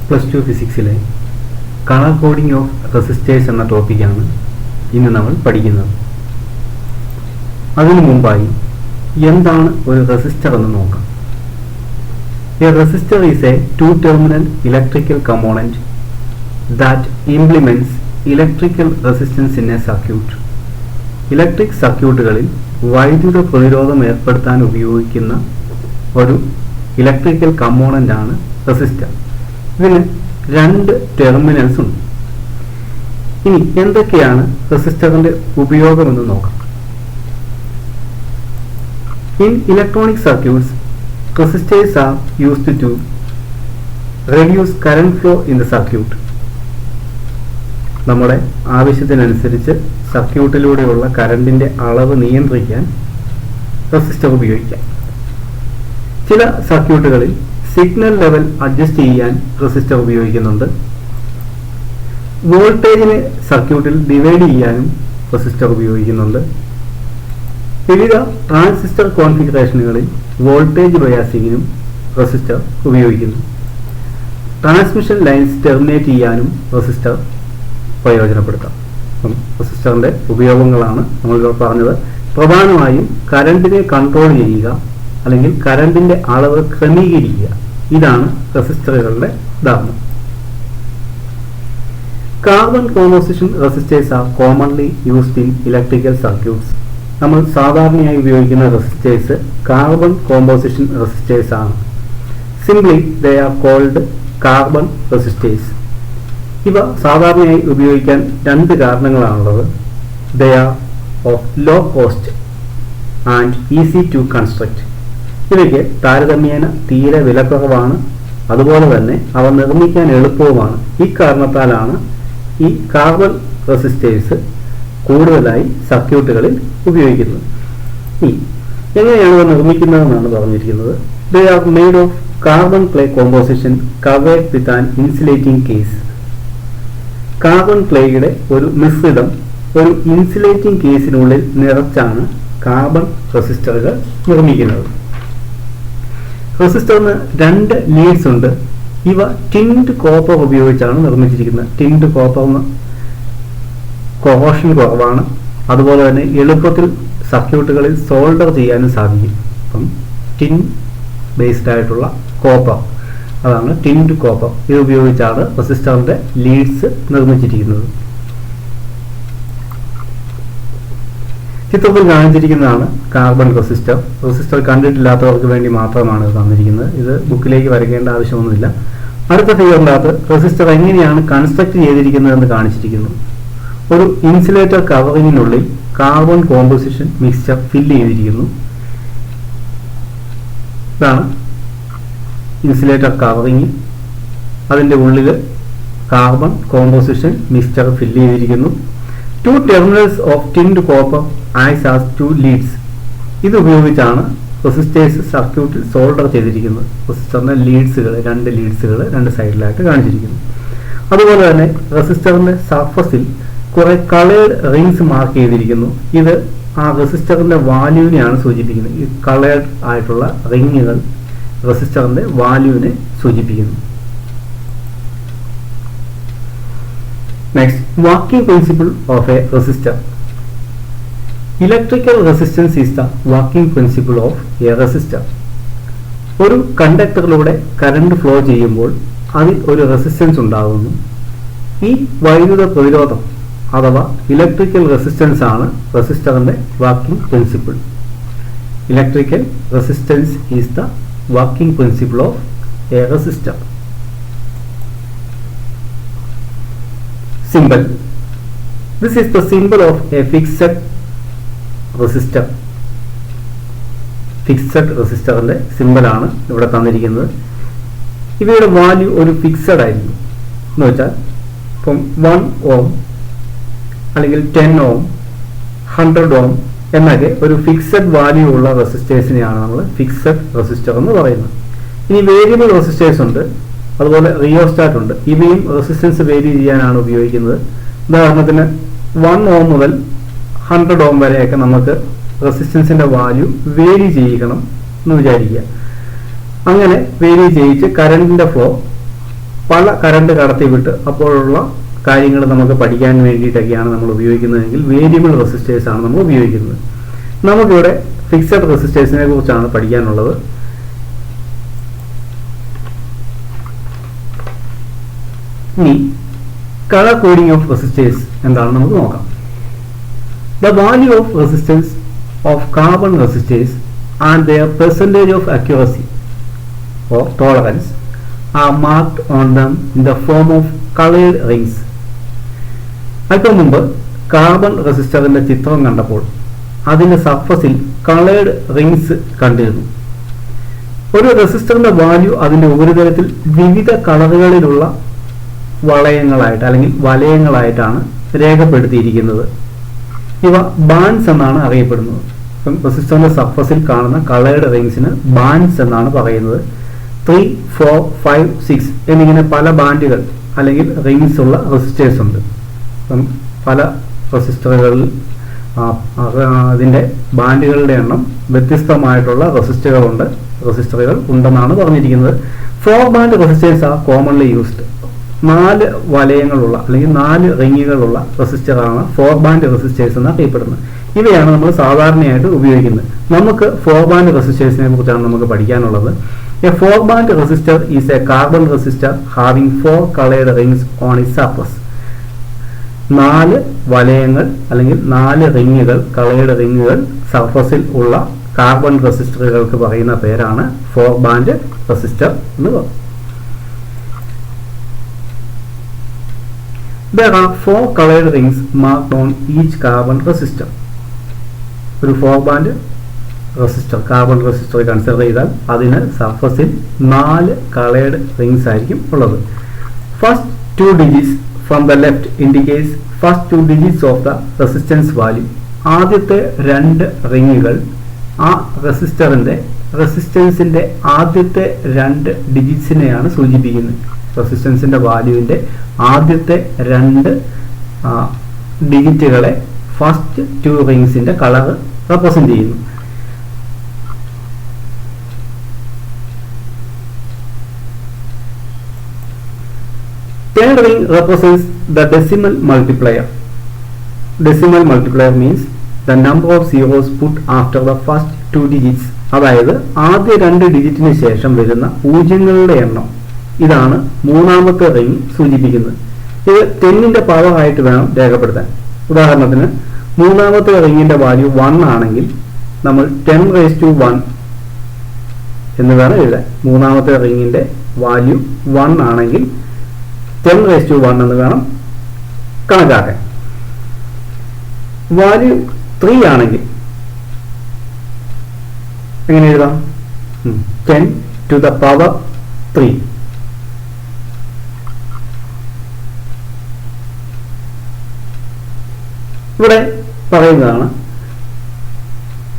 +2 ഫിസിക്സിലെ colour coding of resistors എന്ന ടോപ്പിക്കാണ് ഇന്ന് നമ്മൾ പഠിക്കുന്നത്. അതിനു മുമ്പായി എന്താണ് ഒരു റെസിസ്റ്റർ എന്ന് നോക്കാം. A resistor is a two-terminal electrical component that implements electrical resistance in a circuit. Electric സർക്യൂട്ടുകളിൽ വൈദ്യുത പ്രതിരോധം ഏർപ്പെടുത്താൻ ഉപയോഗിക്കുന്ന ഒരു ഇലക്ട്രിക്കൽ കമ്പോണന്റ് ആണ് റെസിസ്റ്റർ. ഇതിന് രണ്ട് ടെർമിനൽസ് ഉണ്ട്. ഇനി എന്തൊക്കെയാണ് റെസിസ്റ്ററിന്റെ ഉപയോഗമെന്ന് നോക്കാം. In electronic circuits, resistors are used to reduce current flow in the circuit. നമ്മുടെ ആവശ്യത്തിനനുസരിച്ച് സർക്യൂട്ടിലൂടെയുള്ള കറണ്ടിന്റെ അളവ് നിയന്ത്രിക്കാൻ റെസിസ്റ്റർ ഉപയോഗിക്കാം. ചില സർക്യൂട്ടുകളിൽ സിഗ്നൽ ലെവൽ അഡ്ജസ്റ്റ് ചെയ്യാൻ റെസിസ്റ്റർ ഉപയോഗിക്കുന്നുണ്ട്. വോൾട്ടേജിനെ സർക്യൂട്ടിൽ ഡിവൈഡ് ചെയ്യാനും റെസിസ്റ്റർ ഉപയോഗിക്കുന്നുണ്ട്. വിവിധ ട്രാൻസിസ്റ്റർ കോൺഫിഗറേഷനുകളിൽ വോൾട്ടേജ് ബയാസിങ്ങിനും റെസിസ്റ്റർ ഉപയോഗിക്കുന്നു. ട്രാൻസ്മിഷൻ ലൈൻസ് ടെർമിനേറ്റ് ചെയ്യാനും റെസിസ്റ്റർ പ്രയോജനപ്പെടുത്താം. റെസിസ്റ്ററിന്റെ ഉപയോഗങ്ങളാണ് നമ്മളിവിടെ പറഞ്ഞത്. പ്രധാനമായും കറണ്ടിനെ കൺട്രോൾ ചെയ്യുക അല്ലെങ്കിൽ കറണ്ടിന്റെ അളവ് ക്രമീകരിക്കുക, ഇതാണ് റെസിസ്റ്ററുകളുടെ ധർമ്മം. Carbon composition resistors are commonly used in electrical circuits. നമ്മൾ സാധാരണയായി ഉപയോഗിക്കുന്ന റെസിസ്റ്റേഴ്സ് കാർബൺ കോമ്പോസിഷൻ റെസിസ്റ്റേഴ്സ് ആണ്. Simply they are called carbon resistors. ഇവ സാധാരണയായി ഉപയോഗിക്കാൻ രണ്ട് കാരണങ്ങളാണുള്ളത്. They are of low cost and easy to construct. ഇവയ്ക്ക് താരതമ്യേന തീരെ വിലക്കുറവാണ്, അതുപോലെ തന്നെ അവ നിർമ്മിക്കാൻ എളുപ്പവുമാണ്. ഈ കാരണത്താലാണ് ഈ കാർബൺ റെസിസ്റ്റേഴ്സ് കൂടുതലായി സർക്യൂട്ടുകളിൽ ഉപയോഗിക്കുന്നത്. എങ്ങനെയാണ് ഇവ നിർമ്മിക്കുന്നതെന്നാണ് പറഞ്ഞിരിക്കുന്നത്. They are made of carbon clay composition covered with an insulating case. Carbon ക്ലേയുടെ ഒരു മിശ്രിതം ഒരു ഇൻസുലേറ്റിംഗ് കേസിനുള്ളിൽ നിറച്ചാണ് കാർബൺ റെസിസ്റ്ററുകൾ നിർമ്മിക്കുന്നത്. റെസിസ്റ്ററിന് രണ്ട് ലീഡ്സ് ഉണ്ട്. ഇവ ടിൻഡ് കോപ്പർ ഉപയോഗിച്ചാണ് നിർമ്മിച്ചിരിക്കുന്നത്. ടിൻഡ് കോപ്പറിന് കൊറോഷൻ കുറവാണ്, അതുപോലെ തന്നെ എളുപ്പത്തിൽ സർക്യൂട്ടുകളിൽ സോൾഡർ ചെയ്യാനും സാധിക്കും. അപ്പം ടിൻ ബേസ്ഡ് ആയിട്ടുള്ള കോപ്പർ, അതാണ് ടിൻഡ് കോപ്പർ. ഇത് ഉപയോഗിച്ചാണ് റെസിസ്റ്ററിന്റെ ലീഡ്സ് നിർമ്മിച്ചിരിക്കുന്നത്. ചിത്രത്തിൽ കാണിച്ചിരിക്കുന്നതാണ് കാർബൺ റെസിസ്റ്റർ. റെസിസ്റ്റർ കണ്ടിട്ടില്ലാത്തവർക്ക് വേണ്ടി മാത്രമാണ് ഇത് തന്നിരിക്കുന്നത്. ഇത് ബുക്കിലേക്ക് വരയ്ക്കേണ്ട ആവശ്യമൊന്നുമില്ല. അടുത്ത ഫിഗറിനകത്ത് റെസിസ്റ്റർ എങ്ങനെയാണ് കൺസ്ട്രക്ട് ചെയ്തിരിക്കുന്നതെന്ന് കാണിച്ചിരിക്കുന്നു. ഒരു ഇൻസുലേറ്റർ കവറിങ്ങിനുള്ളിൽ കാർബൺ കോമ്പോസിഷൻ മിക്സ്ചർ ഫില്ല് ചെയ്തിരിക്കുന്നു. ഇതാണ് ഇൻസുലേറ്റർ കവറിങ്. അതിൻ്റെ ഉള്ളിൽ കാർബൺ കോമ്പോസിഷൻ മിക്സ്ചർ ഫില്ല് ചെയ്തിരിക്കുന്നു. Two terminals of tinned copper acts as two leads. ഇത് ഉപയോഗിച്ചാണ് റെസിസ്റ്റേഴ്സ് സർക്യൂട്ടിൽ സോൾഡർ ചെയ്തിരിക്കുന്നത്. റെസിസ്റ്ററിന്റെ രണ്ട് ലീഡ്സുകൾ രണ്ട് സൈഡിലായിട്ട് കാണിച്ചിരിക്കുന്നു. അതുപോലെ തന്നെ റെസിസ്റ്ററിന്റെ സർഫസിൽ കുറെ കളേർഡ് റിങ്സ് മാർക്ക് ചെയ്തിരിക്കുന്നു. ഇത് ആ റെസിസ്റ്ററിന്റെ വാല്യൂവിനെയാണ് സൂചിപ്പിക്കുന്നത്. ഈ കളേർഡ് ആയിട്ടുള്ള റിങ്ങുകൾ റെസിസ്റ്ററിന്റെ വാല്യൂവിനെ സൂചിപ്പിക്കുന്നു. Next, working principle of A resistor. Electrical resistance is the working principle of A resistor. ഒരു കണ്ടക്ടറിലൂടെ കറണ്ട് ഫ്ലോ ചെയ്യുമ്പോൾ അതിൽ ഒരു റെസിസ്റ്റൻസ് ഉണ്ടാകുന്നു. ഈ വൈദ്യുത പ്രതിരോധം അഥവാ ഇലക്ട്രിക്കൽ റെസിസ്റ്റൻസ് ആണ് റെസിസ്റ്ററിന്റെ working principle. Electrical resistance is the working principle of A resistor. Symbol. This is the symbol of A fixed resistor. Fixed റെസിസ്റ്ററിന്റെ സിംബലാണ് ഇവിടെ തന്നിരിക്കുന്നത്. ഇവയുടെ വാല്യൂ ഒരു ഫിക്സഡ് ആയിരിക്കും. എന്ന് വെച്ചാൽ ഇപ്പം 1 ഓം അല്ലെങ്കിൽ 10 ഓം 100 ഓം എന്നൊക്കെ ഒരു ഫിക്സഡ് വാല്യൂ ഉള്ള റെസിസ്റ്റേഴ്സിനെയാണ് നമ്മൾ ഫിക്സഡ് റെസിസ്റ്റർ എന്ന് പറയുന്നത്. ഇനി വേരിയബിൾ റെസിസ്റ്റേഴ്സ് ഉണ്ട്, അതുപോലെ റിയോസ്റ്റാറ്റ് ഉണ്ട്. ഇവയും റെസിസ്റ്റൻസ് വേരി ചെയ്യാനാണ് ഉപയോഗിക്കുന്നത്. ഉദാഹരണത്തിന് 1 ഓം മുതൽ 100 ഓം വരെയൊക്കെ നമുക്ക് റെസിസ്റ്റൻസിന്റെ വാല്യൂ വേരി ചെയ്യിക്കണം എന്ന് വിചാരിക്കുക. അങ്ങനെ വേരി ചെയ്യിച്ച് കറണ്ടിന്റെ ഫ്ലോ പല കറണ്ട് കടത്തിവിട്ട് അപ്പോഴുള്ള കാര്യങ്ങൾ നമുക്ക് പഠിക്കാൻ വേണ്ടിയിട്ടൊക്കെയാണ് നമ്മൾ ഉപയോഗിക്കുന്നതെങ്കിൽ വേരിയബിൾ റെസിസ്റ്റേഴ്സ് ആണ് നമ്മൾ ഉപയോഗിക്കുന്നത്. നമുക്കിവിടെ ഫിക്സഡ് റെസിസ്റ്റേഴ്സിനെ കുറിച്ചാണ് പഠിക്കാനുള്ളത്. ഇനി കളർ കോഡിംഗ് ഓഫ് റെസിസ്റ്റേഴ്സ് എന്താണെന്ന് നമുക്ക് നോക്കാം. The value of resistance of carbon resistors and their percentage of accuracy or tolerance are marked on them in the form of colored rings. അല്പം മുമ്പ് കാർബൺ റെസിസ്റ്ററിന്റെ ചിത്രം കണ്ടപ്പോൾ അതിന്റെ സർഫസിൽ കളേർഡ് റിങ്സ് കണ്ടിരുന്നു. ഒരു റെസിസ്റ്ററിന്റെ വാല്യൂ അതിന്റെ ഉപരിതലത്തിൽ വിവിധ കളറുകളിലുള്ള വളയങ്ങളായിട്ട് അല്ലെങ്കിൽ വലയങ്ങളായിട്ടാണ് രേഖപ്പെടുത്തിയിരിക്കുന്നത്. ഇവ ബാൻഡ്സ് എന്നാണ് അറിയപ്പെടുന്നത്. റെസിസ്റ്ററിന്റെ സർഫസിൽ കാണുന്ന കളേർഡ് റിങ്സിന് ബാൻഡ്സ് എന്നാണ് പറയുന്നത്. 3, 4, 5, 6 എന്നിങ്ങനെ പല ബാൻഡുകൾ അല്ലെങ്കിൽ റിങ്സ് ഉള്ള റെസിസ്റ്റേഴ്സ് ഉണ്ട്. പല റെസിസ്റ്ററുകളിൽ അതിൻ്റെ ബാൻഡുകളുടെ എണ്ണം വ്യത്യസ്തമായിട്ടുള്ള റെസിസ്റ്ററുകൾ ഉണ്ടെന്നാണ് പറഞ്ഞിരിക്കുന്നത്. 4 band resistors are commonly used. 4 വലയങ്ങളുള്ള അല്ലെങ്കിൽ 4 റിങ്ങുകളുള്ള റെസിസ്റ്ററാണ് 4 ബാൻഡ് റെസിസ്റ്റേഴ്സ് എന്ന് അറിയപ്പെടുന്നത്. ഇവയാണ് നമ്മൾ സാധാരണയായിട്ട് ഉപയോഗിക്കുന്നത്. നമുക്ക് 4 ബാൻഡ് റെസിസ്റ്റേഴ്സിനെ കുറിച്ചാണ് നമുക്ക് പഠിക്കാനുള്ളത്. A 4 band resistor is A carbon resistor having 4 coloured rings on its surface. 4 വലയങ്ങൾ അല്ലെങ്കിൽ 4 റിങ്ങുകൾ, കളേർഡ് റിങ്ങുകൾ സർഫസിൽ ഉള്ള കാർബൺ റെസിസ്റ്ററുകൾക്ക് പറയുന്ന പേരാണ് 4 ബാൻഡ് റെസിസ്റ്റർ എന്ന് പറയുന്നത്. There are 4 colored rings marked on each carbon resistor. ഒരു 4 band resistor carbon resistor consider ചെയ്താൽ അതിന് സർഫസിൽ 4 കളേർഡ് റിങ്സ് ആയിരിക്കും ഉള്ളത്. First 2 digits from the left indicates first 2 digits of the resistance value. ആദ്യത്തെ 2 റിങ്ങുകൾ ആ റെസിസ്റ്റൻസിന്റെ ആദ്യത്തെ 2 ഡിജിറ്റ്സിനെയാണ് സൂചിപ്പിക്കുന്നത്. റെസിസ്റ്റൻസിന്റെ വാല്യൂവിന്റെ ആദ്യത്തെ 2 ഡിജിറ്റുകളെ ഫസ്റ്റ് 2 റിങ്സിന്റെ കളർ റെപ്രസെന്റ് ചെയ്യുന്നു. Third ring represents the decimal multiplier. Decimal multiplier means the number of zeros put after the first 2 digits. അതായത് ആദ്യ 2 ഡിജിറ്റിന് ശേഷം വരുന്ന പൂജ്യങ്ങളുടെ എണ്ണം. ഇതാണ് മൂന്നാമത്തെ റിംഗ് സൂചിപ്പിക്കുന്നത്. ഇത് 10ന്റെ പവർ ആയിട്ട് വേണം രേഖപ്പെടുത്താൻ. ഉദാഹരണത്തിന് മൂന്നാമത്തെ റിംഗിന്റെ വാല്യൂ 1 ആണെങ്കിൽ നമ്മൾ 10⁻1 എന്ന് വേണം എഴുതാൻ. മൂന്നാമത്തെ റിംഗിന്റെ വാല്യൂ 1 ആണെങ്കിൽ 10⁻1 എന്ന് വേണം കണക്കാക്കാൻ. വാല്യൂ 3 ആണെങ്കിൽ എങ്ങനെ എഴുതാം? 10⁻3. ഇവിടെ പറയുന്നതാണ്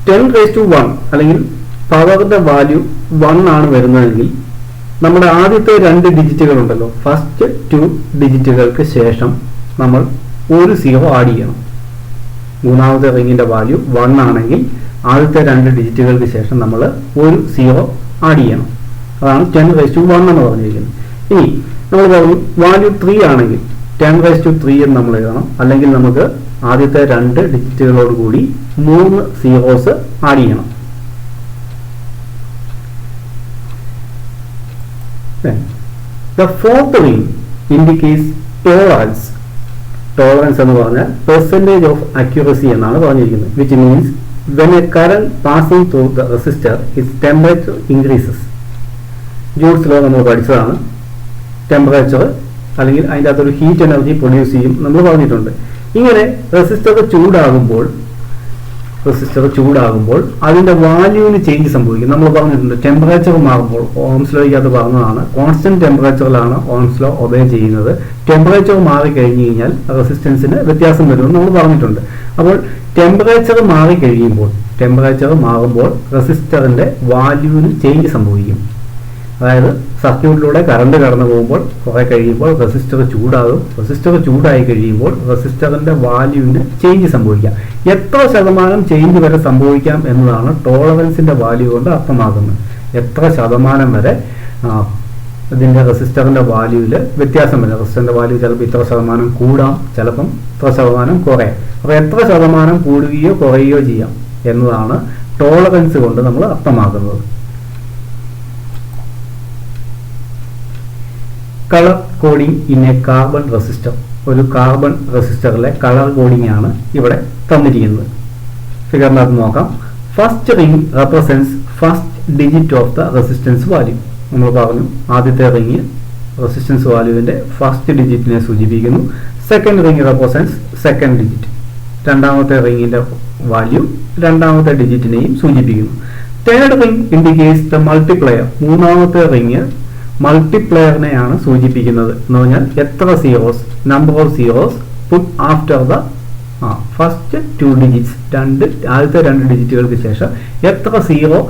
10⁻1 അല്ലെങ്കിൽ പവറിന്റെ വാല്യൂ 1 ആണ് വരുന്നതെങ്കിൽ നമ്മുടെ ആദ്യത്തെ 2 ഡിജിറ്റുകൾ ഉണ്ടല്ലോ, ഫസ്റ്റ് 2 ഡിജിറ്റുകൾക്ക് ശേഷം നമ്മൾ ഒരു 0 ആഡ് ചെയ്യണം. മൂന്നാമത്തെ റിംഗിന്റെ വാല്യൂ 1 ആണെങ്കിൽ ആദ്യത്തെ 2 ഡിജിറ്റുകൾക്ക് ശേഷം നമ്മൾ ഒരു 0 ആഡ് ചെയ്യണം. അതാണ് 10⁻1 എന്ന് പറഞ്ഞിരിക്കുന്നത്. ഇനി നമ്മൾ പറഞ്ഞു വാല്യൂ 3 ആണെങ്കിൽ 10⁻3 എന്ന് നമ്മൾ എഴുതണം. അല്ലെങ്കിൽ നമുക്ക് ആദ്യത്തെ 2 ഡിജിറ്റുകളോട് കൂടി 3 സീറോസ് ആഡ് ചെയ്യണം. The fourth ring indicates tolerance. Tolerance എന്ന് പറഞ്ഞാൽ percentage of accuracy എന്നാണ് പറഞ്ഞിരിക്കുന്നത്. Which means when a current passing through the resistor, its temperature increases. Joule's law നമ്മൾ പഠിച്ചതാണ്. ടെമ്പറേച്ചർ അല്ലെങ്കിൽ അതിൻ്റെ അകത്തൊരു ഹീറ്റ് എനർജി പ്രൊഡ്യൂസ് ചെയ്യും നമ്മൾ പറഞ്ഞിട്ടുണ്ട്. ഇങ്ങനെ റെസിസ്റ്റർ ചൂടാകുമ്പോൾ അതിന്റെ വാല്യൂവിന് ചേഞ്ച് സംഭവിക്കും. നമ്മൾ പറഞ്ഞിട്ടുണ്ട് ടെമ്പറേച്ചർ മാറുമ്പോൾ, ഓംസ് ലോയ്ക്കകത്ത് പറഞ്ഞതാണ്, കോൺസ്റ്റന്റ് ടെമ്പറേച്ചറിലാണ് ഓംസ് ലോ ഒബേ ചെയ്യുന്നത്. ടെമ്പറേച്ചർ മാറിക്കഴിഞ്ഞു കഴിഞ്ഞാൽ റെസിസ്റ്റൻസിന് വ്യത്യാസം വരുമെന്ന് നമ്മൾ പറഞ്ഞിട്ടുണ്ട്. അപ്പോൾ ടെമ്പറേച്ചർ മാറുമ്പോൾ റെസിസ്റ്ററിന്റെ വാല്യൂവിന് ചേഞ്ച് സംഭവിക്കും. അതായത് സർക്യൂട്ടിലൂടെ കറണ്ട് കടന്നു പോകുമ്പോൾ കുറെ കഴിയുമ്പോൾ റെസിസ്റ്റർ ചൂടാകും. റെസിസ്റ്റർ ചൂടായി കഴിയുമ്പോൾ റെസിസ്റ്ററിന്റെ വാല്യൂവിന് ചേഞ്ച് സംഭവിക്കാം. എത്ര ശതമാനം ചേഞ്ച് വരെ സംഭവിക്കാം എന്നതാണ് ടോളറൻസിന്റെ വാല്യൂ കൊണ്ട് അർത്ഥമാക്കുന്നത്. എത്ര ശതമാനം വരെ ഇതിൻ്റെ റെസിസ്റ്ററിൻ്റെ വാല്യൂവിൽ വ്യത്യാസം വരും. റെസിസ്റ്ററിൻ്റെ വാല്യൂ ചിലപ്പോൾ ഇത്ര ശതമാനം കൂടാം, ചിലപ്പം ഇത്ര ശതമാനം കുറയാം. അപ്പോൾ എത്ര ശതമാനം കൂടുകയോ കുറയുകയോ ചെയ്യാം എന്നതാണ് ടോളറൻസ് കൊണ്ട് നമ്മൾ അർത്ഥമാക്കുന്നത്. Colour coding in a carbon resistor. ഒരു കാർബൺ റെസിസ്റ്ററിലെ കളർ കോഡിംഗ് ആണ് ഇവിടെ തന്നിരിക്കുന്നത്. ഫിഗറിനകത്ത് നോക്കാം. First ring represents first digit of the resistance value. നമ്മൾ പറഞ്ഞു ആദ്യത്തെ റിംഗ് റെസിസ്റ്റൻസ് വാല്യൂവിൻ്റെ ഫസ്റ്റ് ഡിജിറ്റിനെ സൂചിപ്പിക്കുന്നു. Second ring represents second digit. രണ്ടാമത്തെ റിംഗിൻ്റെ വാല്യൂ രണ്ടാമത്തെ ഡിജിറ്റിനെയും സൂചിപ്പിക്കുന്നു. Third ring indicates the multiplier. മൂന്നാമത്തെ റിംഗ് മൾട്ടിപ്ലയറിനെയാണ് സൂചിപ്പിക്കുന്നത്. എന്ന് പറഞ്ഞാൽ എത്ര zeros, number of zeros put after the first 2 digits. ആദ്യത്തെ 2 ഡിജിറ്റുകൾക്ക് ശേഷം എത്ര സീറോ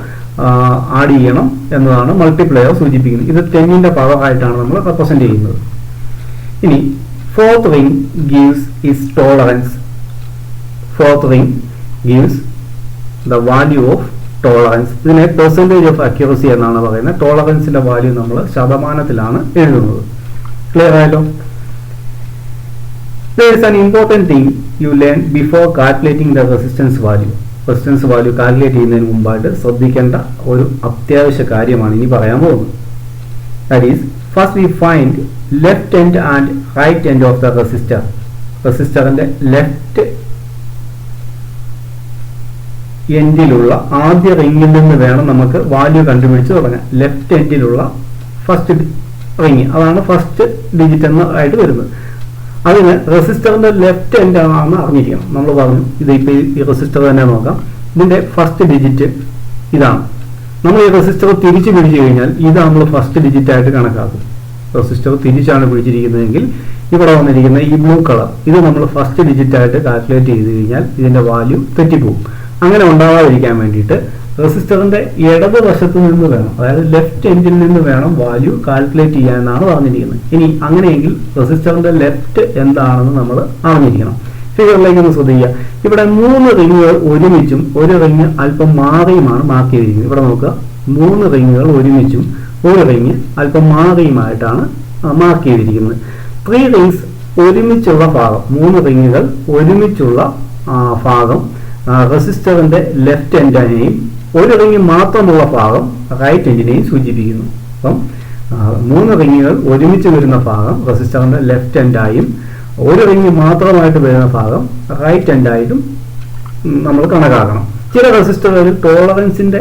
ആഡ് ചെയ്യണം എന്നതാണ് മൾട്ടിപ്ലയർ സൂചിപ്പിക്കുന്നത്. ഇത് 10ന്റെ പവർ ആയിട്ടാണ് നമ്മൾ റെപ്രസെന്റ് ചെയ്യുന്നത്. ഇനി fourth ring gives is tolerance. Fourth ring gives the value of tolerance. ഇതിനെ പെർസെൻറ്റേജ് ഓഫ് അക്യൂറസി എന്നാണ് പറയുന്നത്. ടോളറൻസിന്റെ വാല്യൂ നമ്മൾ ശതമാനത്തിലാണ് എഴുതുന്നത്. ക്ലിയർ ആയല്ലോ? There is an important thing you learn before calculating the resistance value. Resistance value calculate ചെയ്യുന്നതിന് മുമ്പായിട്ട് ശ്രദ്ധിക്കേണ്ട ഒരു അത്യാവശ്യ കാര്യമാണ് ഇനി പറയാൻ പോകുന്നത്. That is first we find left end and right end of the resistor. റെസിസ്റ്ററിന്റെ ലെഫ്റ്റ് എൻഡിലുള്ള ആദ്യ റിംഗിൽ നിന്ന് വേണം നമുക്ക് വാല്യൂ കണ്ടുപിടിച്ച് തുടങ്ങാൻ. ലെഫ്റ്റ് എൻഡിലുള്ള ഫസ്റ്റ് റിംഗ്, അതാണ് ഫസ്റ്റ് ഡിജിറ്റ് ആയിട്ട് വരുന്നത്. അതിന് റെസിസ്റ്ററിന്റെ ലെഫ്റ്റ് എൻഡ് ആണെന്ന് അറിഞ്ഞിരിക്കണം. നമ്മൾ പറഞ്ഞു ഇതിപ്പോൾ ഈ റെസിസ്റ്റർ തന്നെ നോക്കാം. ഇതിന്റെ ഫസ്റ്റ് ഡിജിറ്റ് ഇതാണ്. നമ്മൾ ഈ റെസിസ്റ്റർ തിരിച്ച് പിടിച്ചു കഴിഞ്ഞാൽ ഇത് നമ്മൾ ഫസ്റ്റ് ഡിജിറ്റ് ആയിട്ട് കണക്കാക്കും. റെസിസ്റ്റർ തിരിച്ചാണ് പിടിച്ചിരിക്കുന്നതെങ്കിൽ ഇവിടെ വന്നിരിക്കുന്ന ഈ ബ്ലൂ കളർ ഇത് നമ്മൾ ഫസ്റ്റ് ഡിജിറ്റ് ആയിട്ട് കാൽക്കുലേറ്റ് ചെയ്ത് കഴിഞ്ഞാൽ ഇതിന്റെ വാല്യൂ തെറ്റിപ്പോകും. അങ്ങനെ ഉണ്ടാവാതിരിക്കാൻ വേണ്ടിയിട്ട് റെസിസ്റ്ററിന്റെ ഇടത് വശത്ത് നിന്ന് വേണം, അതായത് ലെഫ്റ്റ് എൻഡിൽ നിന്ന് വേണം വാല്യൂ കാൽക്കുലേറ്റ് ചെയ്യാനാണ് പറഞ്ഞിരിക്കുന്നത്. ഇനി അങ്ങനെയെങ്കിൽ റെസിസ്റ്ററിന്റെ ലെഫ്റ്റ് എന്താണെന്ന് നമ്മൾ അറിഞ്ഞിരിക്കണം. ഫിഗറിലേക്ക് ഒന്ന് ശ്രദ്ധിക്കുക. ഇവിടെ 3 റിങ്ങുകൾ ഒരുമിച്ചും ഒരു റിങ് അല്പം മാറിയുമാണ് മാർക്ക് ചെയ്തിരിക്കുന്നത്. ഇവിടെ നോക്കുക, 3 റിങ്ങുകൾ ഒരുമിച്ചും ഒരു റിങ് അല്പം മാറിയുമായിട്ടാണ് മാർക്ക് ചെയ്തിരിക്കുന്നത്. 3 റിങ്സ് ഒരുമിച്ചുള്ള ഭാഗം, 3 റിങ്ങുകൾ ഒരുമിച്ചുള്ള ഭാഗം റെസിസ്റ്ററിന്റെ ലെഫ്റ്റ് എൻഡിനെയും ഒരു റിങ് മാത്രമുള്ള ഭാഗം റൈറ്റ് എൻഡിനെയും സൂചിപ്പിക്കുന്നു. അപ്പം 3 റിങ്ങുകൾ ഒരുമിച്ച് വരുന്ന ഭാഗം റെസിസ്റ്ററിന്റെ ലെഫ്റ്റ് എൻഡായും ഒരു റിങ് മാത്രമായിട്ട് വരുന്ന ഭാഗം റൈറ്റ് എൻഡായിട്ടും നമ്മൾ കണക്കാക്കണം. ചില റെസിസ്റ്ററുകളിൽ ടോളറൻസിന്റെ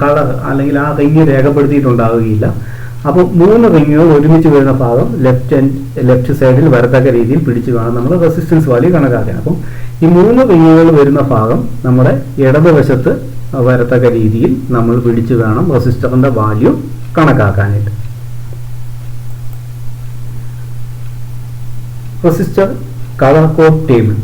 കളർ അല്ലെങ്കിൽ ആ റിങ് രേഖപ്പെടുത്തിയിട്ടുണ്ടാവുകയില്ല. അപ്പോൾ 3 റിങ്ങുകൾ ഒരുമിച്ച് വരുന്ന ഭാഗം ലെഫ്റ്റ് സൈഡിൽ വരത്തക്ക രീതിയിൽ പിടിച്ചു വേണം നമ്മൾ റെസിസ്റ്റൻസ് വാല്യൂ കണക്കാക്കാൻ. അപ്പം ഈ 3 റിങ്ങുകൾ വരുന്ന ഭാഗം നമ്മുടെ ഇടതുവശത്ത് വരത്തക്ക രീതിയിൽ നമ്മൾ പിടിച്ചു വേണം റെസിസ്റ്ററിന്റെ വാല്യൂ കണക്കാക്കാനായിട്ട്. Resistor colour code table.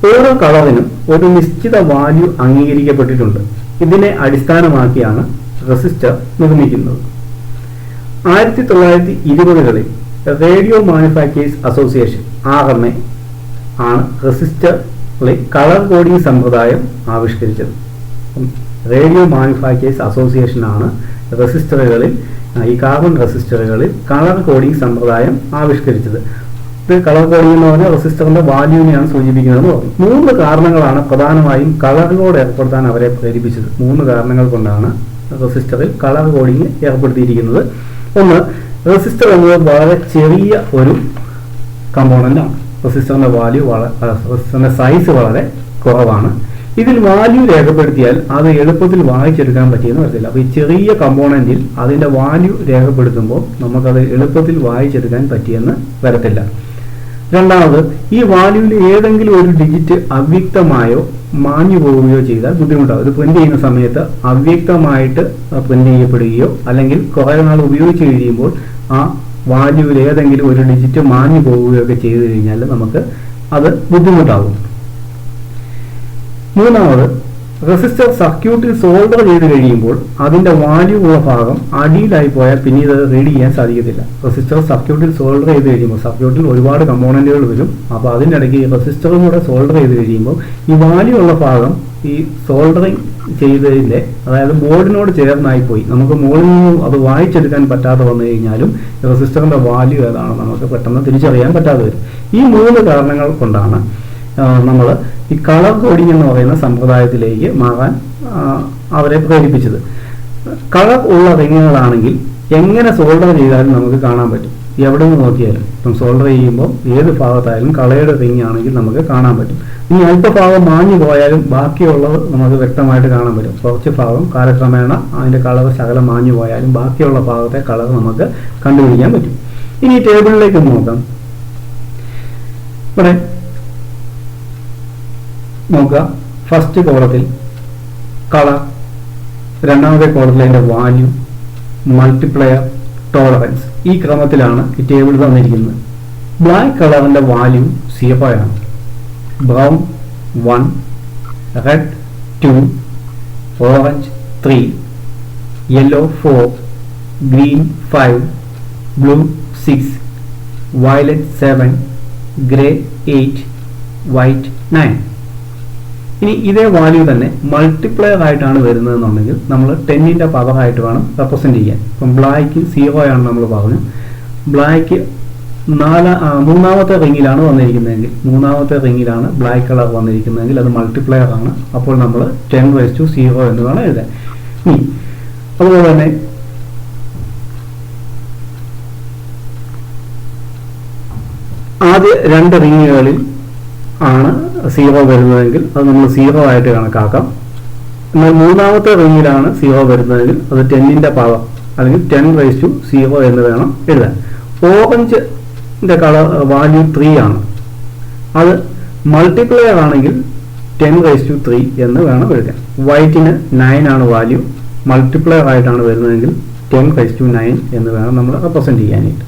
ഓരോ കളറിനും ഒരു നിശ്ചിത വാല്യൂ അംഗീകരിക്കപ്പെട്ടിട്ടുണ്ട്. ഇതിനെ അടിസ്ഥാനമാക്കിയാണ് റെസിസ്റ്റർ നിർമ്മിക്കുന്നത്. 1920കളിൽ റേഡിയോ മാനുഫാക്ചേഴ്സ് അസോസിയേഷൻ RMA ആണ് റെസിസ്റ്ററിലെ കളർ കോഡിംഗ് സമ്പ്രദായം ആവിഷ്കരിച്ചത്. റേഡിയോ മാനുഫാക്ചേഴ്സ് അസോസിയേഷൻ ആണ് റെസിസ്റ്ററുകളിൽ, ഈ കാർബൺ റെസിസ്റ്ററുകളിൽ കളർ കോഡിംഗ് സമ്പ്രദായം ആവിഷ്കരിച്ചത്. ഇത് കളർ കോഡിംഗ് എന്ന് പറഞ്ഞാൽ റെസിസ്റ്ററിന്റെ വാല്യൂവിനെയാണ് സൂചിപ്പിക്കുന്നതെന്ന് പറഞ്ഞു. 3 കാരണങ്ങളാണ് പ്രധാനമായും കളർ കോഡ് ഏർപ്പെടുത്താൻ അവരെ പ്രേരിപ്പിച്ചത്. 3 കാരണങ്ങൾ കൊണ്ടാണ് റെസിസ്റ്ററിൽ കളർ കോഡിംഗ് ഏർപ്പെടുത്തിയിരിക്കുന്നത്. ഒന്ന്, റെസിസ്റ്റർ എന്നത് വളരെ ചെറിയ ഒരു കമ്പോണന്റ് ആണ്. റെസിസ്റ്ററിന്റെ വാല്യൂ റെസിസ്റ്ററിന്റെ സൈസ് വളരെ കുറവാണ്. ഇതിൽ വാല്യൂ രേഖപ്പെടുത്തിയാൽ അത് എളുപ്പത്തിൽ വായിച്ചെടുക്കാൻ പറ്റിയെന്ന് വരത്തില്ല. അപ്പോൾ ഈ ചെറിയ കമ്പോണന്റിൽ അതിന്റെ വാല്യൂ രേഖപ്പെടുത്തുമ്പോൾ നമുക്കത് എളുപ്പത്തിൽ വായിച്ചെടുക്കാൻ പറ്റിയെന്ന് വരത്തില്ല. രണ്ടാമത്, ഈ വാല്യൂവിൽ ഏതെങ്കിലും ഒരു ഡിജിറ്റ് അവ്യക്തമായോ മാഞ്ഞു പോവുകയോ ചെയ്താൽ ബുദ്ധിമുട്ടാവും. ഇത് പ്രിന്റ് ചെയ്യുന്ന സമയത്ത് അവ്യക്തമായിട്ട് പ്രിന്റ് ചെയ്യപ്പെടുകയോ അല്ലെങ്കിൽ കുറേ നാൾ ഉപയോഗിച്ച് കഴിയുമ്പോൾ ആ വാല്യൂവിൽ ഏതെങ്കിലും ഒരു ഡിജിറ്റ് മാഞ്ഞു പോവുകയോ ഒക്കെ ചെയ്തു കഴിഞ്ഞാൽ നമുക്ക് അത് ബുദ്ധിമുട്ടാകും. മൂന്നാമത്, റെസിസ്റ്റർ സർക്യൂട്ടിൽ സോൾഡർ ചെയ്ത് കഴിയുമ്പോൾ അതിന്റെ വാല്യൂ ഉള്ള ഭാഗം അടിയിലായി പോയാൽ പിന്നീട് അത് റീഡ് ചെയ്യാൻ സാധിക്കത്തില്ല. റെസിസ്റ്റർ സർക്യൂട്ടിൽ സോൾഡർ ചെയ്ത് കഴിയുമ്പോൾ സർക്യൂട്ടിൽ ഒരുപാട് കമ്പോണന്റുകൾ വരും. അപ്പോൾ അതിൻ്റെ ഇടയ്ക്ക് ഈ റെസിസ്റ്ററും കൂടെ സോൾഡർ ചെയ്ത് കഴിയുമ്പോൾ ഈ വാല്യൂ ഉള്ള ഭാഗം ഈ സോൾഡറിങ് ചെയ്തതിൻ്റെ അതായത് ബോർഡിനോട് ചേർന്നായി പോയി. നമുക്ക് മുകളിൽ നിന്നും അത് വായിച്ചെടുക്കാൻ പറ്റാതെ വന്നു കഴിഞ്ഞാലും റെസിസ്റ്ററിന്റെ വാല്യൂ ഏതാണ് നമുക്ക് പെട്ടെന്ന് തിരിച്ചറിയാൻ പറ്റാതെ വരും. ഈ 3 കാരണങ്ങൾ കൊണ്ടാണ് നമ്മൾ ഈ കളർ കോഡിംഗ് എന്ന് പറയുന്ന സമ്പ്രദായത്തിലേക്ക് മാറാൻ അവരെ പ്രേരിപ്പിച്ചത്. കളർ ഉള്ള റിങ്ങുകളാണെങ്കിൽ എങ്ങനെ സോൾഡർ ചെയ്താലും നമുക്ക് കാണാൻ പറ്റും. എവിടെ നിന്ന് നോക്കിയാലും ഇപ്പം സോൾഡർ ചെയ്യുമ്പോൾ ഏത് ഭാഗത്തായാലും കളയുടെ റിങ് ആണെങ്കിൽ നമുക്ക് കാണാൻ പറ്റും. ഇനി അല്പഭാഗം മാഞ്ഞു പോയാലും ബാക്കിയുള്ളത് നമുക്ക് വ്യക്തമായിട്ട് കാണാൻ പറ്റും. കുറച്ച് ഭാഗം കാലക്രമേണ അതിൻ്റെ കളർ ശകലം മാഞ്ഞു പോയാലും ബാക്കിയുള്ള ഭാഗത്തെ കളർ നമുക്ക് കണ്ടുപിടിക്കാൻ പറ്റും. ഇനി ടേബിളിലേക്ക് നോക്കാം. ഇവിടെ നോക്കുക, ഫസ്റ്റ് കോളത്തിൽ കളർ, രണ്ടാമത്തെ കോളത്തിൽ അതിൻ്റെ വാല്യൂ, മൾട്ടിപ്ലയർ, ടോളറൻസ്. ഈ ക്രമത്തിലാണ് ഈ ടേബിൾ തന്നിരിക്കുന്നത്. ബ്ലാക്ക് കളറിൻ്റെ വാല്യൂ 0 ആണ്, brown 1, red 2, orange 3, yellow 4, green 5, blue 6, violet 7, grey 8, white 9. ഇനി ഇതേ വാല്യൂ തന്നെ മൾട്ടിപ്ലയർ ആയിട്ടാണ് വരുന്നതെന്നുണ്ടെങ്കിൽ നമ്മൾ 10ന്റെ പവറായിട്ട് വേണം റെപ്രസെന്റ് ചെയ്യാൻ. ഇപ്പം ബ്ലാക്ക് 0 ആണ് നമ്മൾ പറഞ്ഞു. ബ്ലാക്ക് മൂന്നാമത്തെ റിങ്ങിലാണ് വന്നിരിക്കുന്നതെങ്കിൽ, മൂന്നാമത്തെ റിങ്ങിലാണ് ബ്ലാക്ക് കളർ വന്നിരിക്കുന്നതെങ്കിൽ അത് മൾട്ടിപ്ലയർ ആണ്. അപ്പോൾ നമ്മൾ 10⁻0 എന്ന് വേണം എഴുതാൻ. ഇനി അതുപോലെ തന്നെ ആദ്യ 2 റിങ്ങുകളിൽ ആണ് 0 വരുന്നതെങ്കിൽ അത് നമ്മൾ 0 ആയിട്ട് കണക്കാക്കാം. എന്നാൽ മൂന്നാമത്തെ റിങ്ങിലാണ് 0 വരുന്നതെങ്കിൽ അത് 10ന്റെ പവർ അല്ലെങ്കിൽ 10⁻0 എന്ന് വേണം എഴുതാൻ. ഓറഞ്ചിന്റെ കളർ വാല്യൂ 3 ആണ്. അത് മൾട്ടിപ്ലയർ ആണെങ്കിൽ 10⁻3 എന്ന് വേണം എഴുതാൻ. വൈറ്റിന് 9 ആണ് വാല്യൂ, മൾട്ടിപ്ലയർ ആയിട്ടാണ് വരുന്നതെങ്കിൽ 10⁻9 എന്ന് വേണം നമ്മൾ റെപ്രസെന്റ് ചെയ്യാനായിട്ട്.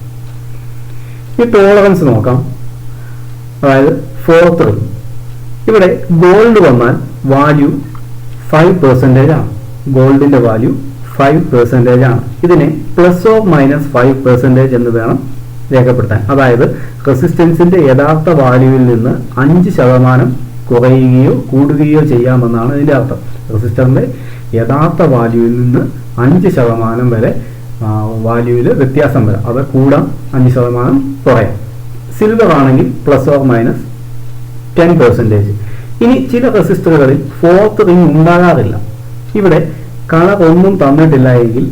ഈ ടോളറൻസ് നോക്കാം. അതായത് 4th റിംഗ്. ഇവിടെ ഗോൾഡ് വന്നാൽ വാല്യൂ 5% ആണ്. ഗോൾഡിന്റെ വാല്യൂ 5% ആണ്. ഇതിനെ ±5% എന്ന് വേണം രേഖപ്പെടുത്താൻ. അതായത് റെസിസ്റ്റൻസിന്റെ യഥാർത്ഥ വാല്യൂവിൽ നിന്ന് 5% കുറയുകയോ കൂടുകയോ ചെയ്യാമെന്നാണ് ഇതിന്റെ അർത്ഥം. റെസിസ്റ്ററിന്റെ യഥാർത്ഥ വാല്യൂവിൽ നിന്ന് 5% വരെ വാല്യൂവിൽ വ്യത്യാസം വരാം. അത് കൂടാം, 5% കുറയാം. സിൽവർ ആണെങ്കിൽ ±10%. ഇനി ചില റെസിസ്റ്ററുകളിൽ 4th റിംഗ് ഉണ്ടാകാറില്ല. ഇവിടെ കളർ ഒന്നും തന്നിട്ടില്ല എങ്കിൽ,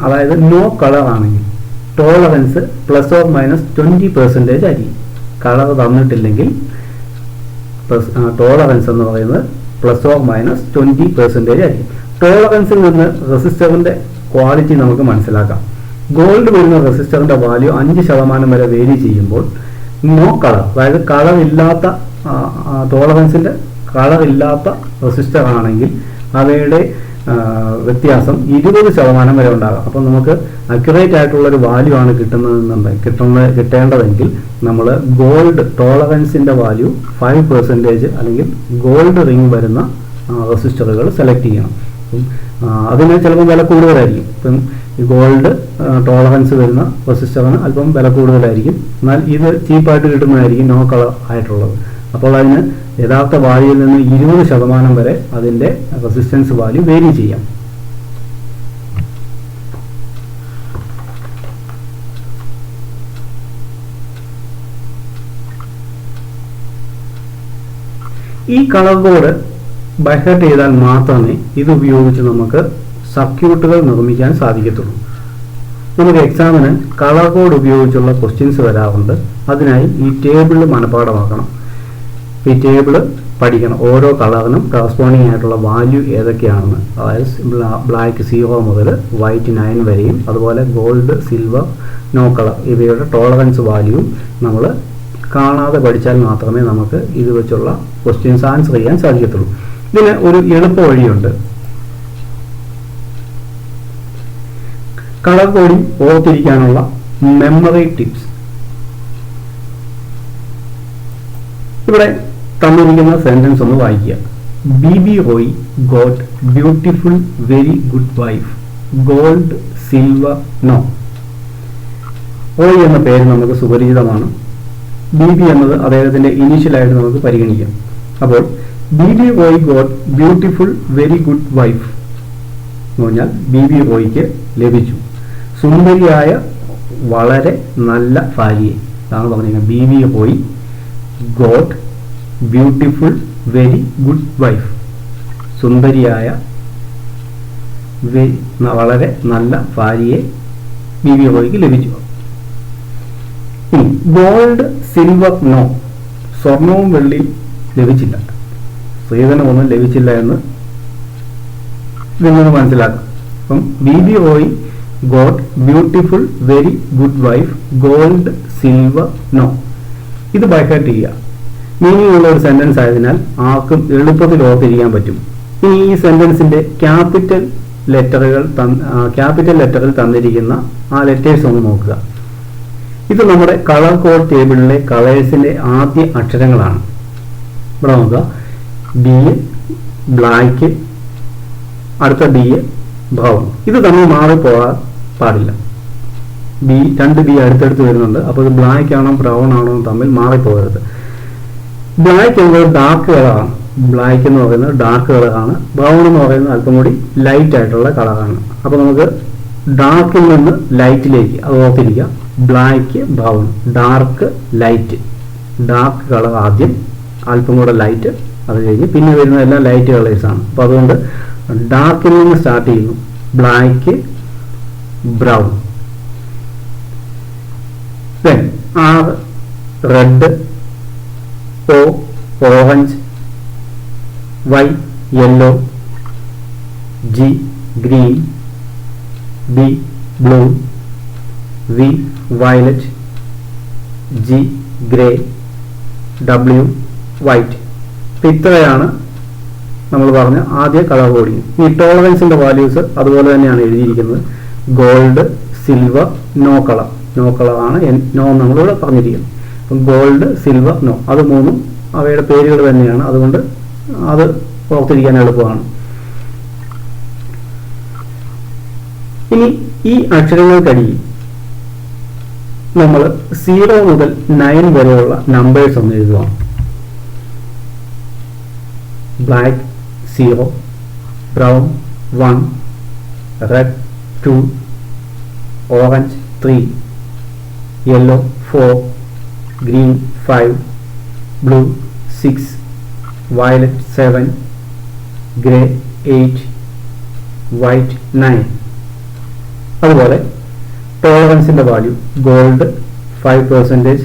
അതായത് നോ കളർ ആണെങ്കിൽ ടോളറൻസ് ±20% ആയിരിക്കും. കളർ തന്നിട്ടില്ലെങ്കിൽ ടോളറൻസ് എന്ന് പറയുന്നത് ±20% ആയിരിക്കും. ടോളറൻസിൽ നിന്ന് റെസിസ്റ്ററിന്റെ ക്വാളിറ്റി നമുക്ക് മനസ്സിലാക്കാം. ഗോൾഡ് വരുന്ന റെസിസ്റ്ററിന്റെ വാല്യൂ 5% വരെ വേരി ചെയ്യുമ്പോൾ നോ കളർ, അതായത് കളർ ഇല്ലാത്ത ടോളറൻസിന്റെ കളർ ഇല്ലാത്ത റെസിസ്റ്റർ ആണെങ്കിൽ അവയുടെ വ്യത്യാസം 20% വരെ ഉണ്ടാകാം. അപ്പം നമുക്ക് അക്യുറേറ്റ് ആയിട്ടുള്ള ഒരു വാല്യൂ ആണ് കിട്ടേണ്ടതെങ്കിൽ നമ്മൾ ഗോൾഡ് ടോളറൻസിന്റെ വാല്യൂ 5% അല്ലെങ്കിൽ ഗോൾഡ് റിംഗ് വരുന്ന റെസിസ്റ്ററുകൾ സെലക്ട് ചെയ്യണം. അതിന് ചിലപ്പോൾ വില കൂടുതലായിരിക്കും. ഇപ്പം ഗോൾഡ് ടോളറൻസ് വരുന്ന റെസിസ്റ്ററിന് അല്പം വില കൂടുതലായിരിക്കും. എന്നാൽ ഇത് ചീപ്പായിട്ട് കിട്ടുന്നതായിരിക്കും നോ കളർ ആയിട്ടുള്ളത്. അപ്പോൾ അതിന് യഥാർത്ഥ വാല്യൂവിൽ നിന്ന് 20% വരെ അതിൻ്റെ റെസിസ്റ്റൻസ് വാല്യൂ വേരി ചെയ്യാം. ഈ കളർ കോഡ് ബൈഹാർട്ട് ചെയ്താൽ മാത്രമേ ഇത് ഉപയോഗിച്ച് നമുക്ക് സർക്യൂട്ടുകൾ നിർമ്മിക്കാൻ സാധിക്കത്തുള്ളൂ. നമുക്ക് എക്സാമിന് കളർ കോഡ് ഉപയോഗിച്ചുള്ള ക്വസ്റ്റ്യൻസ് വരാറുണ്ട്. അതിനായി ഈ ടേബിൾ മനഃപാഠമാക്കണം. ഈ ടേബിൾ പഠിക്കണം. ഓരോ കളറിനും കറസ്പോണ്ടിങ് ആയിട്ടുള്ള വാല്യൂ ഏതൊക്കെയാണെന്ന്. അതായത് ബ്ലാക്ക് 0 മുതൽ വൈറ്റ് 9 വരെയും അതുപോലെ ഗോൾഡ്, സിൽവർ, നോ കളർ ഇവയുടെ ടോളറൻസ് വാല്യൂവും നമ്മൾ കാണാതെ പഠിച്ചാൽ മാത്രമേ നമുക്ക് ഇത് വെച്ചുള്ള ക്വസ്റ്റ്യൻസ് ആൻസർ ചെയ്യാൻ സാധിക്കത്തുള്ളൂ. ഇതിന് ഒരു എളുപ്പ വഴിയുണ്ട്. കളർ കോഡിംഗ് ഓർത്തിരിക്കാനുള്ള മെമ്മറി ടിപ്സ്. ഇവിടെ തന്നിരിക്കുന്ന സെന്റൻസ് ഒന്ന് വായിക്കുക. BB Roy got beautiful, very good wife. Gold, silver, no. Roy എന്ന പേര് നമുക്ക് സുപരിചിതമാണ്. BB എന്നത് അദ്ദേഹത്തിന്റെ ഇനീഷ്യലായിട്ട് നമുക്ക് പരിഗണിക്കാം. അപ്പോൾ BB Roy got beautiful, very good wife എന്ന് പറഞ്ഞാൽ BB റോയ്ക്ക് ലഭിച്ചു സുന്ദരിയായ വളരെ നല്ല ഭാര്യയെ. അതാണ് പറഞ്ഞിരിക്കുന്നത്. BB Roy got beautiful, very good wife. സുന്ദരിയായ വളരെ നല്ല ഭാര്യയെ BB റോയ്ക്ക് ലഭിച്ചു. Gold, silver, no. സ്വർണവും വെള്ളിയും ലഭിച്ചില്ല, സ്ത്രീധനമൊന്നും ലഭിച്ചില്ല എന്ന് നിങ്ങൾ മനസ്സിലാക്കാം. അപ്പം BB Roy got beautiful, very good wife. Gold, silver, no. ഇത് ബൈഹാർട്ട് ചെയ്യുക. മീനിങ് ഉള്ള ഒരു സെന്റൻസ് ആയതിനാൽ ആർക്കും എളുപ്പത്തിൽ ഓർത്തിരിക്കാൻ പറ്റും. ഇനി ഈ സെന്റൻസിന്റെ ക്യാപിറ്റൽ ലെറ്ററിൽ തന്നിരിക്കുന്ന ആ ലെറ്റേഴ്സ് ഒന്ന് നോക്കുക. ഇത് നമ്മുടെ കളർ കോഡ് ടേബിളിലെ കളേഴ്സിന്റെ ആദ്യ അക്ഷരങ്ങളാണ്. ഇവിടെ നോക്കുക. B ബ്ലാക്ക്, അടുത്ത D ബ്രൗൺ. ഇത് തമ്മിൽ മാറിപ്പോകാൻ പാടില്ല. രണ്ട് B അടുത്തടുത്ത് വരുന്നുണ്ട്. അപ്പോൾ ഇത് ബ്ലാക്ക് ആണോ ബ്രൗൺ ആണോ തമ്മിൽ മാറിപ്പോകരുത്. ബ്ലാക്ക് എന്നത് ഡാർക്ക് കളറാണ്. ബ്ലാക്ക് എന്ന് പറയുന്നത് ഡാർക്ക് കളറാണ്. ബ്രൗൺ എന്ന് പറയുന്നത് അല്പം കൂടി ലൈറ്റ് ആയിട്ടുള്ള കളറാണ്. അപ്പോൾ നമുക്ക് ഡാർക്കിൽ നിന്ന് ലൈറ്റിലേക്ക് അത് ഓർത്തിരിക്കുക. Black, brown, dark, light. Dark colour ആദ്യം, അല്പം കൂടെ ലൈറ്റ്, അത് കഴിഞ്ഞ് പിന്നെ വരുന്ന എല്ലാം ലൈറ്റ് കളേഴ്സാണ്. അപ്പോൾ അതുകൊണ്ട് ഡാർക്കിൽ നിന്ന് സ്റ്റാർട്ട് ചെയ്യുന്നു. Black, brown. Then R red, O orange, Y yellow, G green, B blue, V violet, G grey, W white. ഇത്രയാണ് നമ്മൾ പറഞ്ഞ ആദ്യ കളർ കോഡിങ്. ഈ ടോളറൻസിന്റെ വാല്യൂസ് അതുപോലെ തന്നെയാണ് എഴുതിയിരിക്കുന്നത്. Gold, silver, no colour. No കളറാണ് നോ നമ്മളിവിടെ പറഞ്ഞിരിക്കുന്നത്. അപ്പം ഗോൾഡ്, സിൽവർ, നോ, അത് മൂന്നും അവയുടെ പേരുകൾ തന്നെയാണ്. അതുകൊണ്ട് അത് ഓർത്തിരിക്കാൻ എളുപ്പമാണ്. ഇനി ഈ അക്ഷരങ്ങൾക്കടിയിൽ നമ്മൾ 0 മുതൽ 9 വരെയുള്ള നമ്പേഴ്സ് ഒന്ന് എഴുതുക. Black 0, brown 1, red 2, orange 3, yellow 4, green 5, blue 6, violet 7, grey 8, white 9. അതുപോലെ ടോളറൻസിന്റെ value gold 5%,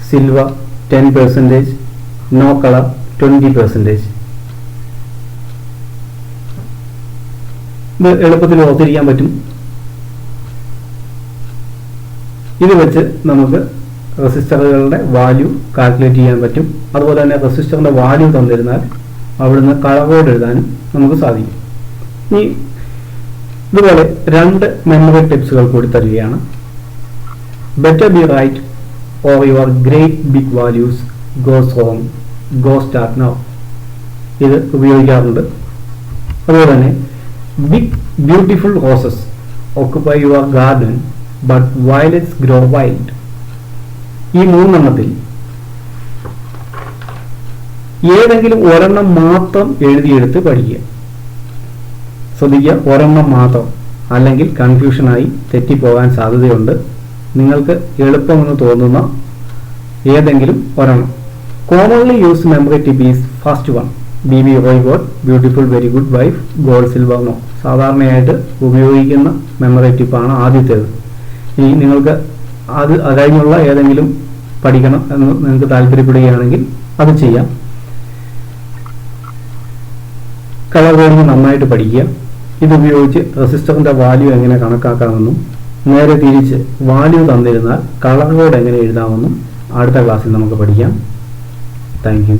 silver 10%, no colour 20%. ഇത് എളുപ്പത്തിൽ ഓർത്തിരിക്കാൻ പറ്റും. ഇത് വെച്ച് നമുക്ക് റെസിസ്റ്ററുകളുടെ വാല്യൂ കാൽക്കുലേറ്റ് ചെയ്യാൻ പറ്റും. അതുപോലെ തന്നെ റെസിസ്റ്ററിന്റെ വാല്യൂ തന്നിരുന്നാൽ അവിടുന്ന് കളർ കോഡ് എഴുതാനും നമുക്ക് സാധിക്കും. ഇനി ഇതുപോലെ 2 മെമ്മറി ടിപ്സുകൾ കൂടി തരികയാണ്. Better be right or your great big values goes home, go start now. ഇത് ഉപയോഗിക്കാറുണ്ട്. അതുപോലെ തന്നെ big beautiful roses occupy your garden but violets grow wild. ഈ 3 എണ്ണത്തിൽ ഏതെങ്കിലും ഒരെണ്ണം മാത്രം എഴുതിയെടുത്ത് പഠിക്കുക. ശ്രദ്ധിക്കുക, ഒരെണ്ണം മാത്രം, അല്ലെങ്കിൽ കൺഫ്യൂഷനായി തെറ്റിപ്പോകാൻ സാധ്യതയുണ്ട്. നിങ്ങൾക്ക് എളുപ്പമെന്ന് തോന്നുന്ന ഏതെങ്കിലും ഒരെണ്ണം. Commonly used memory tip is first one. BB Roy got beautiful, very good wife, gold, silver, no. സാധാരണയായിട്ട് ഉപയോഗിക്കുന്ന മെമ്മറി ടിപ്പാണ് ആദ്യത്തേത്. ഇനി നിങ്ങൾക്ക് അത് കഴിഞ്ഞുള്ള ഏതെങ്കിലും പഠിക്കണം എന്ന് നിങ്ങൾക്ക് താല്പര്യപ്പെടുകയാണെങ്കിൽ അത് ചെയ്യാം. കളർ കോഡിങ് നന്നായിട്ട് പഠിക്കുക. ഇതുപയോഗിച്ച് റെസിസ്റ്ററിന്റെ വാല്യൂ എങ്ങനെ കണക്കാക്കാമെന്നും നേരെ തിരിച്ച് വാല്യൂ തന്നിരുന്നാൽ കളർ കോഡ് എങ്ങനെ എഴുതാമെന്നും അടുത്ത ക്ലാസ്സിൽ നമുക്ക് പഠിക്കാം. Thank you.